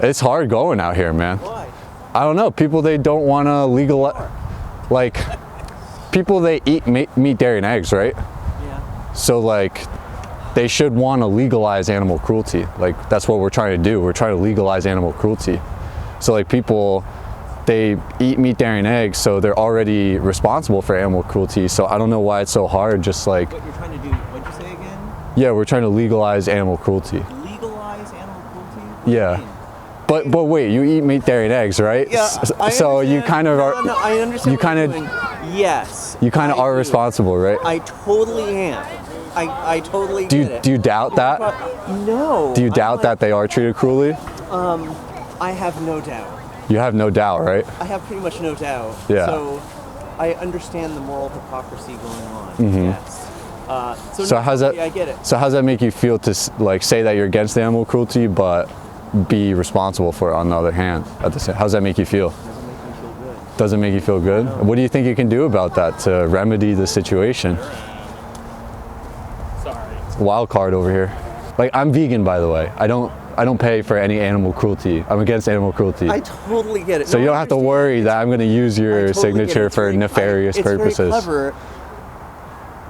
It's hard going out here, man. Why? I don't know. People, they don't want to legalize, like, people, they eat meat, dairy, and eggs, right? Yeah. So, like, they should want to legalize animal cruelty. Like, that's what we're trying to do. We're trying to legalize animal cruelty. So, like, people, they eat meat, dairy, and eggs, so they're already responsible for animal cruelty. So I don't know why it's so hard, just like... What you're trying to do, what'd you say again? Yeah, we're trying to legalize animal cruelty. Legalize animal cruelty? What do you Yeah. mean? But wait, you eat meat, dairy, and eggs, right? Yeah, So you kind of are... No, I understand you kind of... Yes. You kind of are do. responsible, right? I totally am. I totally Do get you, it. do you doubt that? No. Do you doubt that they are treated cruelly? I have no doubt. You have no doubt, right? I have pretty much no doubt. Yeah. So I understand the moral hypocrisy going on. Yes. So how's that? Yeah, I get it. So how's that make you feel to like say that you're against animal cruelty, but be responsible for it on the other hand? At the same, how's that make you feel? Doesn't make me feel good. Doesn't make you feel good? No. What do you think you can do about that to remedy the situation? Sorry. Wild card over here. Like, I'm vegan, by the way. I don't pay for any animal cruelty. I'm against animal cruelty. I totally get it. So No, you I don't have to understand. worry that I'm going to use I your totally get it. signature It's for very- nefarious purposes. It's very clever.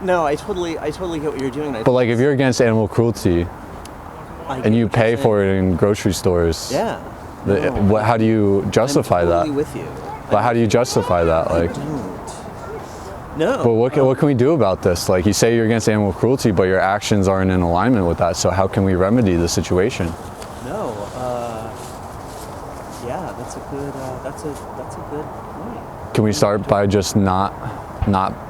No, I totally get what you're doing. But like, if you're against animal cruelty I get and you what you're pay saying. for it in grocery stores, Yeah. how do you justify I'm that? totally with you. But how do you justify that? Like, No. but what can we do about this? Like, you say you're against animal cruelty, but your actions aren't in alignment with that. So how can we remedy the situation? No. Yeah, that's a good point. Can we start by just not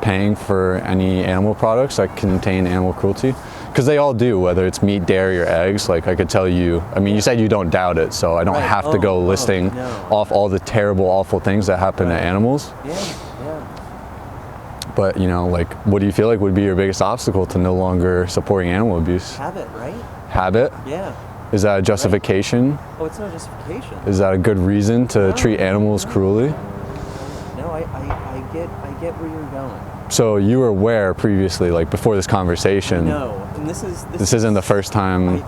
paying for any animal products that contain animal cruelty? Because they all do, whether it's meat, dairy, or eggs. Like, I could tell you, I mean, you said you don't doubt it, so I don't Right. have to go Oh, listing no. off all the terrible, awful things that happen to animals. Yeah. But, you know, like, what do you feel like would be your biggest obstacle to no longer supporting animal abuse? Habit, right? Habit? Yeah. Is that a justification? Oh, it's no justification. Is that a good reason to treat animals cruelly? No, I get where you're going. So you were aware previously, like before this conversation, No, and this isn't the first time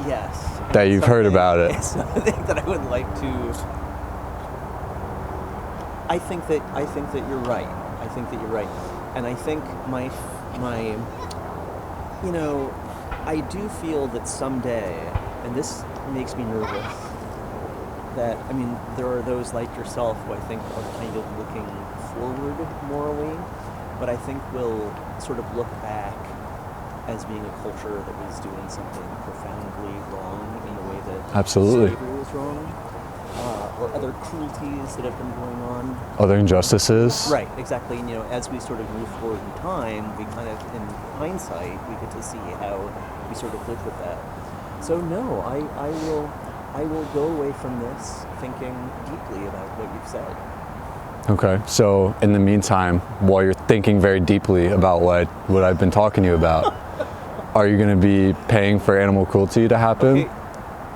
yes. that you've heard about it. It's something that I would like to. I think that you're right. I think that you're right, and I think my, you know, I do feel that someday, and this makes me nervous, that, I mean, there are those like yourself who I think are kind of looking forward morally, but I think will sort of look back as being a culture that was doing something profoundly wrong in the way that Absolutely. slavery was wrong, or other cruelties that have been going on. Other injustices. Right, exactly. And, you know, as we sort of move forward in time, we kind of, in hindsight, we get to see how we sort of lived with that. So no, I will go away from this thinking deeply about what you've said. Okay, so in the meantime, while you're thinking very deeply about what I've been talking to you about, are you going to be paying for animal cruelty to happen? Okay.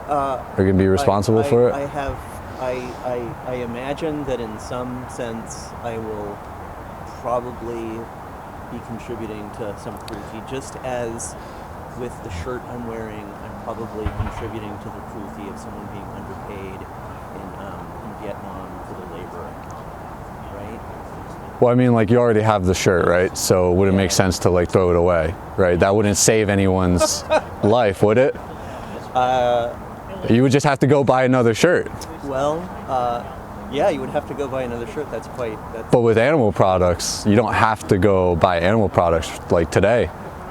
Are you going to be responsible for it? I imagine that in some sense I will probably be contributing to some cruelty, just as with the shirt I'm wearing, I'm probably contributing to the cruelty of someone being underpaid in Vietnam for the labor, right? Well, I mean, like, you already have the shirt, right? So would it make sense to like throw it away, right? That wouldn't save anyone's life, would it? You would just have to go buy another shirt. Well, yeah, you would have to go buy another shirt. That's But with animal products, you don't have to go buy animal products like today,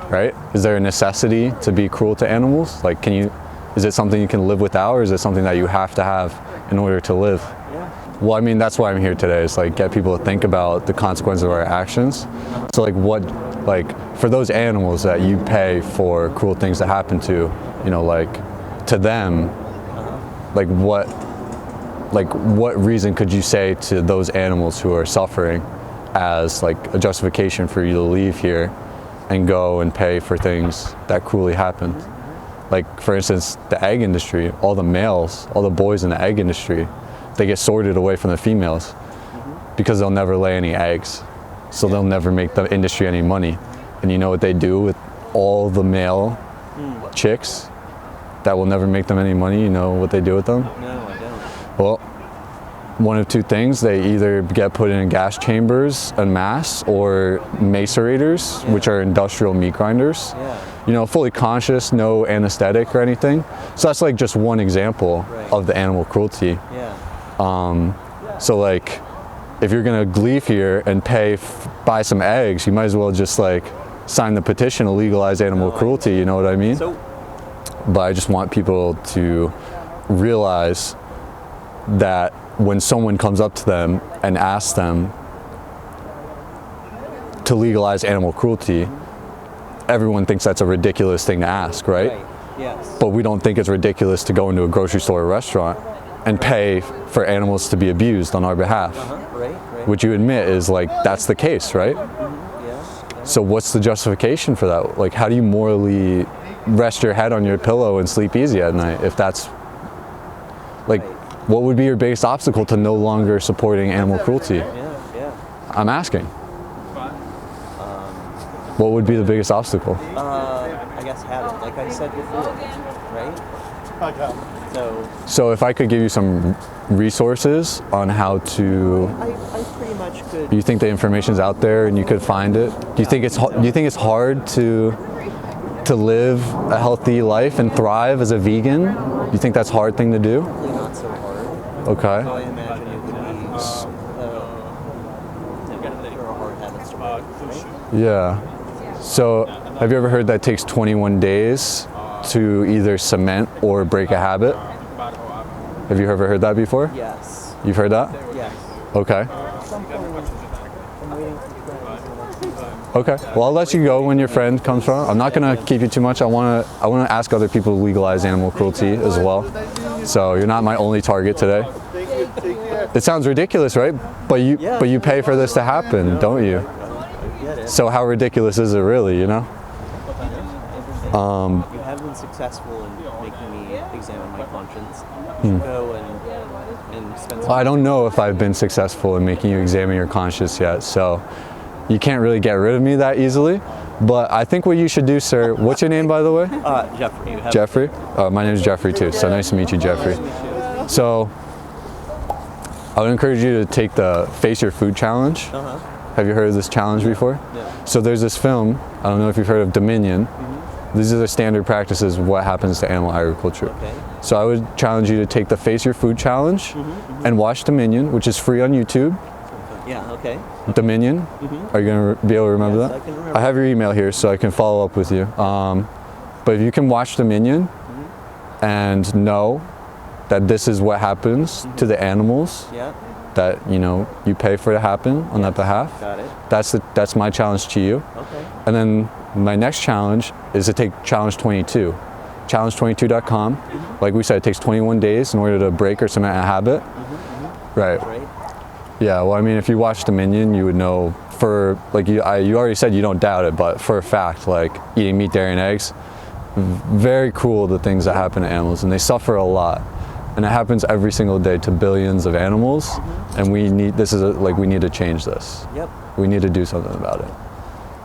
right? Is there a necessity to be cruel to animals? Like, is it something you can live without, or is it something that you have to have in order to live? Yeah. Well, I mean, that's why I'm here today, is like get people to think about the consequences of our actions. So like for those animals that you pay for cruel things to happen to, you know, like to them, like what reason could you say to those animals who are suffering as like a justification for you to leave here and go and pay for things that cruelly happened? Like, for instance, the egg industry, all the boys in the egg industry, they get sorted away from the females because they'll never lay any eggs. So they'll never make the industry any money. And you know what they do with all the male chicks? that will never make them any money, you know what they do with them? No, I don't. Well, one of two things: they either get put in gas chambers en masse, or macerators, which are industrial meat grinders. Yeah. You know, fully conscious, no anesthetic or anything. So that's like just one example of the animal cruelty. Yeah. So like, if you're gonna leave here and buy some eggs, you might as well just like sign the petition to legalize animal cruelty. You know what I mean? So, But I just want people to realize that when someone comes up to them and asks them to legalize animal cruelty, everyone thinks that's a ridiculous thing to ask, right? Yes. But we don't think it's ridiculous to go into a grocery store or restaurant and pay for animals to be abused on our behalf. Right. Which you admit is like, that's the case, right? Yeah. So what's the justification for that? Like, how do you morally rest your head on your pillow and sleep easy at night if that's, like, what would be your biggest obstacle to no longer supporting animal cruelty? Yeah. I'm asking. What would be the biggest obstacle? I guess habit, like I said before, right? So if I could give you some resources on how to, I pretty much could. you think the information's out there and you could find it? Do you think it's hard to live a healthy life and thrive as a vegan? Do you think that's a hard thing to do? Probably not so hard. Okay. So I imagine it would be there are hard habits to break, right? Yeah. So have you ever heard that it takes 21 days to either cement or break a habit? Have you ever heard that before? Yes. You've heard that? Yes. Okay. I'm waiting for friends. Okay. Well, I'll let you go when your friend comes from. I'm not gonna keep you too much. I wanna ask other people to legalize animal cruelty as well. So you're not my only target today. It sounds ridiculous, right? But you pay for this to happen, don't you? So how ridiculous is it really, you know? You have been successful in making me examine my conscience. You should go and spend some Well, I don't know if I've been successful in making you examine your conscience yet, so you can't really get rid of me that easily. But I think what you should do, sir, what's your name, by the way? Jeffrey. You have Jeffrey? My name is Jeffrey too, so nice to meet you, Jeffrey. So I would encourage you to take the Face Your Food Challenge. Have you heard of this challenge before? No. So there's this film, I don't know if you've heard of Dominion. These are the standard practices of what happens to animal agriculture. Okay. So I would challenge you to take the Face Your Food Challenge and watch Dominion, which is free on YouTube. Yeah, okay. Dominion. Are you going to be able to remember Yes, that? I can remember. I have your email here so I can follow up with you. But if you can watch Dominion and know that this is what happens to the animals Yeah, that you pay for to happen on that behalf, got it. that's my challenge to you. Okay. And then my next challenge is to take Challenge 22. Challenge22.com. Like we said, it takes 21 days in order to break or cement a habit. Right. Right. Yeah, well, I mean, if you watch Dominion, you would know you already said you don't doubt it, but for a fact, like eating meat, dairy, and eggs, very cruel the things that happen to animals, and they suffer a lot. And it happens every single day to billions of animals, and we need to change this. Yep. We need to do something about it.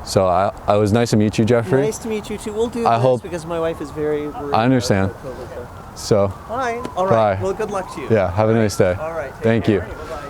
So I was nice to meet you, Jeffrey. Nice to meet you too. We'll do I this hope- because my wife is very worried. I understand. about COVID. So, Fine. All right. Bye. Well, good luck to you. yeah, have a nice day. All right. Take Thank care. you. Bye-bye.